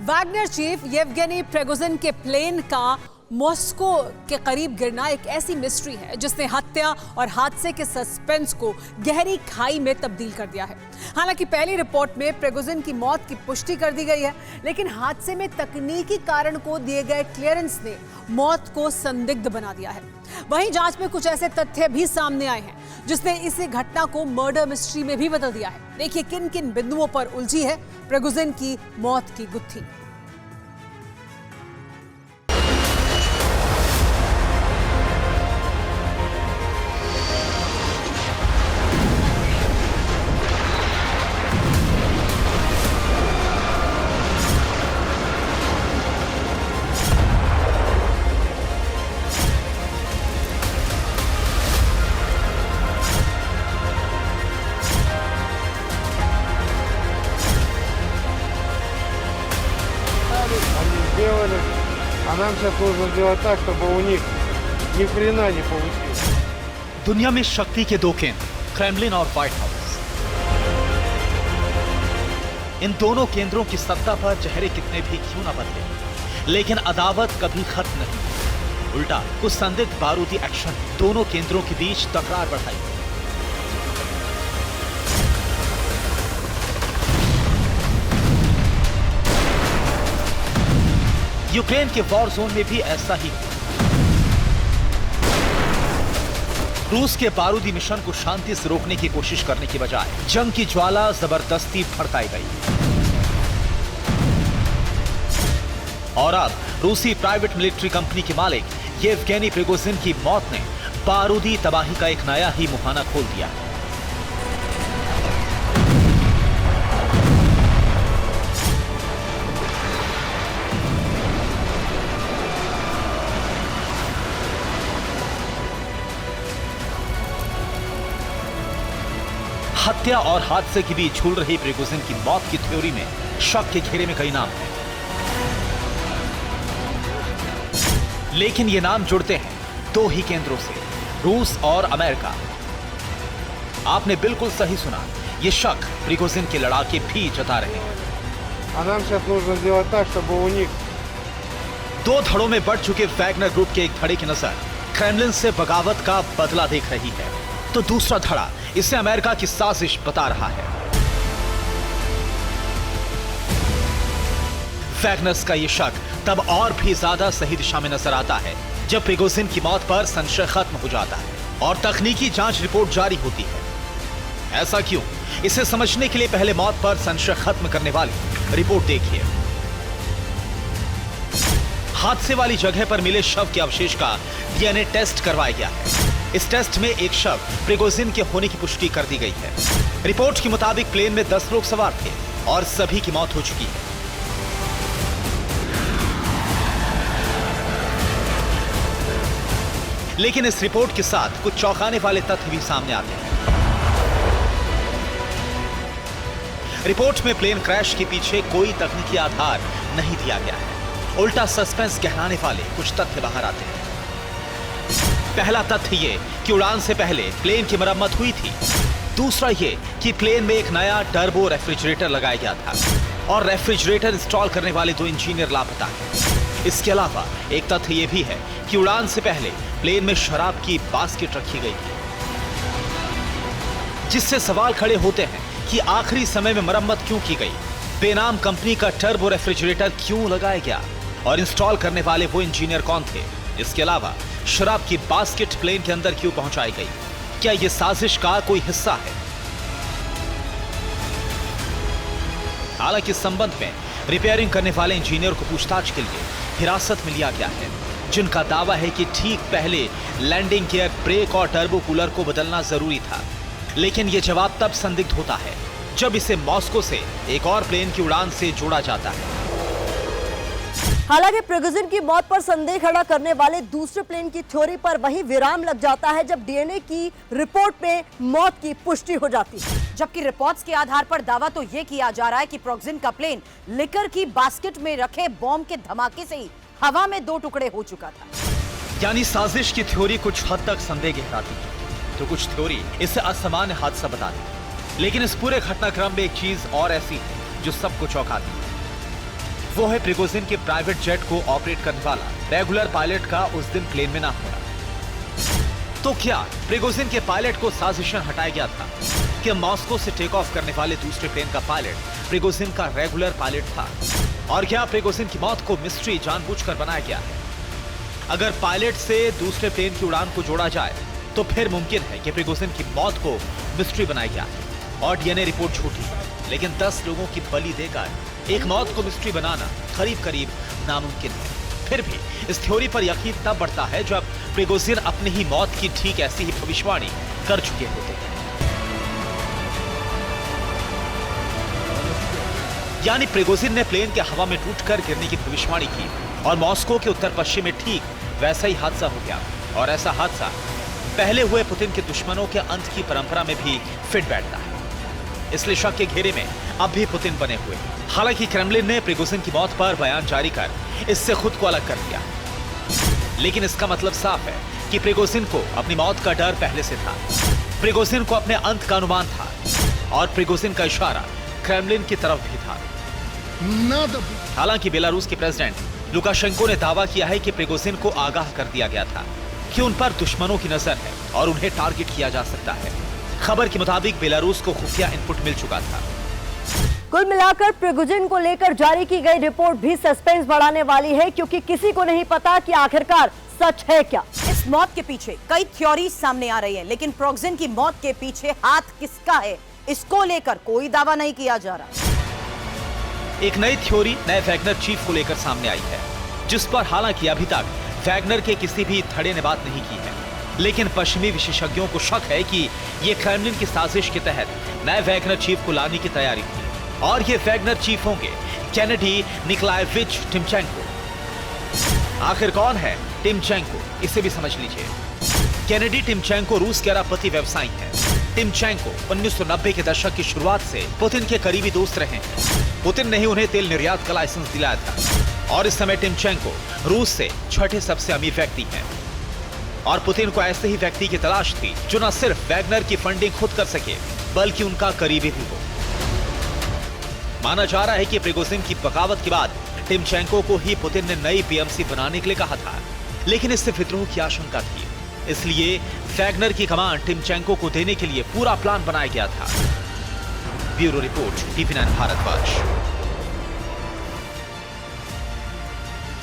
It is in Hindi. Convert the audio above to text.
वैगनर चीफ येवगेनी प्रिगोजिन के प्लेन का मॉस्को के करीब गिरना एक ऐसी मिस्ट्री है जिसने हत्या और हादसे के सस्पेंस को गहरी खाई में तब्दील कर दिया है। हालांकि पहली रिपोर्ट में प्रिगोजिन की मौत की पुष्टि कर दी गई है, लेकिन हादसे में तकनीकी कारण को दिए गए क्लियरेंस ने मौत को संदिग्ध बना दिया है। वहीं जांच में कुछ ऐसे तथ्य भी सामने आए हैं जिसने इस घटना को मर्डर मिस्ट्री में भी बदल दिया है। देखिए किन किन बिंदुओं पर उलझी है प्रिगोजिन की मौत की गुत्थी। Сделали, а нам сейчас нужно сделать так, чтобы у них ни хрена не получилось. दुनिया में शक्ति के दो केंद्र, क्रेमलिन और व्हाइट हाउस। इन दोनों केंद्रों की सत्ता पर चेहरे कितने भी क्यों न बदले, लेकिन अदावत कभी खत्म नहीं। उल्टा कुछ संदिग्ध बारूदी एक्शन दोनों केंद्रों के बीच तकरार बढ़ाई। यूक्रेन के वॉर जोन में भी ऐसा ही हुआ। रूस के बारूदी मिशन को शांति से रोकने की कोशिश करने की बजाय जंग की ज्वाला जबरदस्ती भड़काई गई। और अब रूसी प्राइवेट मिलिट्री कंपनी के मालिक येवगेनी प्रिगोजिन की मौत ने बारूदी तबाही का एक नया ही मुहाना खोल दिया। हत्या और हादसे के बीच झूल रही प्रिगोजिन की मौत की थ्योरी में शक के घेरे में कई नाम हैं, लेकिन ये नाम जुड़ते हैं दो ही केंद्रों से, रूस और अमेरिका। आपने बिल्कुल सही सुना, ये शक प्रिगोजिन के लड़ाके भी जता रहे हैं। А нам сейчас нужно сделать так, чтобы у них दो धड़ों में बढ़ चुके वैगनर ग्रुप के एक धड़े की नजर क्रेमलिन से बगावत का बदला देख रही है, तो दूसरा धड़ा इसे अमेरिका की साजिश बता रहा है। वैगनर्स का यह शक तब और भी ज्यादा सही दिशा में नजर आता है जब प्रिगोजिन की मौत पर संशय खत्म हो जाता है और तकनीकी जांच रिपोर्ट जारी होती है। ऐसा क्यों, इसे समझने के लिए पहले मौत पर संशय खत्म करने वाली रिपोर्ट देखिए। हादसे वाली जगह पर मिले शव के अवशेष का डीएनए टेस्ट करवाया गया है। इस टेस्ट में एक शव प्रिगोजिन के होने की पुष्टि कर दी गई है। रिपोर्ट के मुताबिक प्लेन में 10 लोग सवार थे और सभी की मौत हो चुकी है। लेकिन इस रिपोर्ट के साथ कुछ चौंकाने वाले तथ्य भी सामने आते हैं। रिपोर्ट में प्लेन क्रैश के पीछे कोई तकनीकी आधार नहीं दिया गया है, उल्टा सस्पेंस गहराने वाले कुछ तथ्य बाहर आते हैं। पहला तथ्य ये कि उड़ान से पहले प्लेन की मरम्मत हुई थी। दूसरा ये कि प्लेन में एक नया टर्बो रेफ्रिजरेटर लगाया गया था और रेफ्रिजरेटर इंस्टॉल करने वाले 2 इंजीनियर लापता हैं। इसके अलावा एक तथ्य ये भी है कि उड़ान से पहले प्लेन में शराब की बास्केट रखी गई थी, जिससे सवाल खड़े होते हैं कि आखिरी समय में मरम्मत क्यों की गई, बेनाम कंपनी का टर्बो रेफ्रिजरेटर क्यों लगाया गया और इंस्टॉल करने वाले वो इंजीनियर कौन थे। इसके अलावा शराब की बास्केट प्लेन के अंदर क्यों पहुंचाई गई, क्या यह साजिश का कोई हिस्सा है। हालांकि इस संबंध में रिपेयरिंग करने वाले इंजीनियर को पूछताछ के लिए हिरासत में लिया गया है, जिनका दावा है कि ठीक पहले लैंडिंग गियर, ब्रेक और टर्बो कूलर को बदलना जरूरी था। लेकिन यह जवाब तब संदिग्ध होता है जब इसे मॉस्को से एक और प्लेन की उड़ान से जोड़ा जाता है। हालांकि प्रिगोजिन की मौत पर संदेह खड़ा करने वाले दूसरे प्लेन की थ्योरी पर वही विराम लग जाता है जब डीएनए की रिपोर्ट में मौत की पुष्टि हो जाती है। जबकि रिपोर्ट्स के आधार पर दावा तो यह किया जा रहा है कि प्रिगोजिन का प्लेन लिकर की बास्केट में रखे बॉम्ब के धमाके से ही हवा में 2 टुकड़े हो चुका था। यानी साजिश की थ्योरी कुछ हद तक संदेह गहराती है, तो कुछ थ्योरी इसे असामान्य हादसा बताती है। लेकिन इस पूरे घटनाक्रम में एक चीज और ऐसी है जो सबको चौंकाती है। वो है प्रिगोजिन के प्राइवेट जेट को ऑपरेट करने वाला रेगुलर पायलट का उस दिन प्लेन में ना होना। तो क्या प्रिगोजिन के पायलट को साजिशन हटाया गया था कि मॉस्को से टेक ऑफ करने वाले दूसरे प्लेन का पायलट प्रिगोजिन का रेगुलर पायलट था? और क्या प्रिगोजिन की मौत को मिस्ट्री जानबूझकर बनाया गया है? अगर पायलट से दूसरे प्लेन की उड़ान को जोड़ा जाए तो फिर मुमकिन है कि प्रिगोजिन की मौत को मिस्ट्री बनाया गया है और डीएनए रिपोर्ट झूठी है। लेकिन 10 लोगों की बलि देकर एक मौत को मिस्ट्री बनाना करीब करीब नामुमकिन है। फिर भी इस थ्योरी पर यकीन तब बढ़ता है जब प्रिगोजिन अपनी ही मौत की ठीक ऐसी ही भविष्यवाणी कर चुके होते हैं। यानी प्रिगोजिन ने प्लेन के हवा में टूटकर गिरने की भविष्यवाणी की और मॉस्को के उत्तर पश्चिम में ठीक वैसा ही हादसा हो गया। और ऐसा हादसा पहले हुए पुतिन के दुश्मनों के अंत की परंपरा में भी फिट बैठता है। इसलिए शक के घेरे में अब भी पुतिन बने हुए। हालांकि क्रेमलिन ने प्रिगोजिन की मौत पर बयान जारी कर इससे खुद को अलग कर दिया, लेकिन इसका मतलब साफ है कि प्रिगोजिन को अपनी मौत का डर पहले से था। प्रिगोजिन को अपने अंत का अनुमान था और प्रिगोजिन का इशारा क्रेमलिन की तरफ भी था। हालांकि बेलारूस के प्रेसिडेंट लुकाशेंको ने दावा किया है कि प्रिगोजिन को आगाह कर दिया गया था कि उन पर दुश्मनों की नजर है और उन्हें टारगेट किया जा सकता है। खबर के मुताबिक बेलारूस को खुफिया इनपुट मिल चुका था। कुल मिलाकर प्रिगोजिन को लेकर जारी की गई रिपोर्ट भी सस्पेंस बढ़ाने वाली है, क्योंकि किसी को नहीं पता कि आखिरकार सच है क्या। इस मौत के पीछे कई थ्योरीज सामने आ रही है, लेकिन प्रिगोजिन की मौत के पीछे हाथ किसका है, इसको लेकर कोई दावा नहीं किया जा रहा। एक नई थ्योरी नए वैगनर चीफ को लेकर सामने आई है, जिस पर हालांकि अभी तक वैगनर के किसी भी धड़े ने बात नहीं की है। लेकिन पश्चिमी विशेषज्ञों को शक है कि ये क्रेमलिन की साजिश के तहत नए वैगनर चीफ को लाने की तैयारी थी और ये वैगनर चीफ होंगे केनेडी निकोलाएविच टिमचेंको। आखिर कौन है टिमचेंको, इसे भी समझ लीजिए। केनेडी टिमचेंको रूस के अरबपति व्यवसायी हैं। टिमचेंको 1990 के दशक की शुरुआत से पुतिन के करीबी दोस्त रहे हैं। पुतिन ने ही उन्हें तेल निर्यात का लाइसेंस दिलाया था और इस समय टिमचेंको रूस से छठे सबसे अमीर व्यक्ति हैं। और पुतिन को ऐसे ही व्यक्ति की तलाश थी जो न सिर्फ वैगनर की फंडिंग खुद कर सके बल्कि उनका करीबी भी हो। माना जा रहा है कि प्रिगोजिन की बगावत के बाद टिमचेंको को ही पुतिन ने नई पीएमसी बनाने के लिए कहा था, लेकिन इससे विद्रोह की आशंका थी। इसलिए वैगनर की कमान टिमचेंको को देने के लिए पूरा प्लान बनाया गया था। Bureau report, TV 9 Bharatvarsh.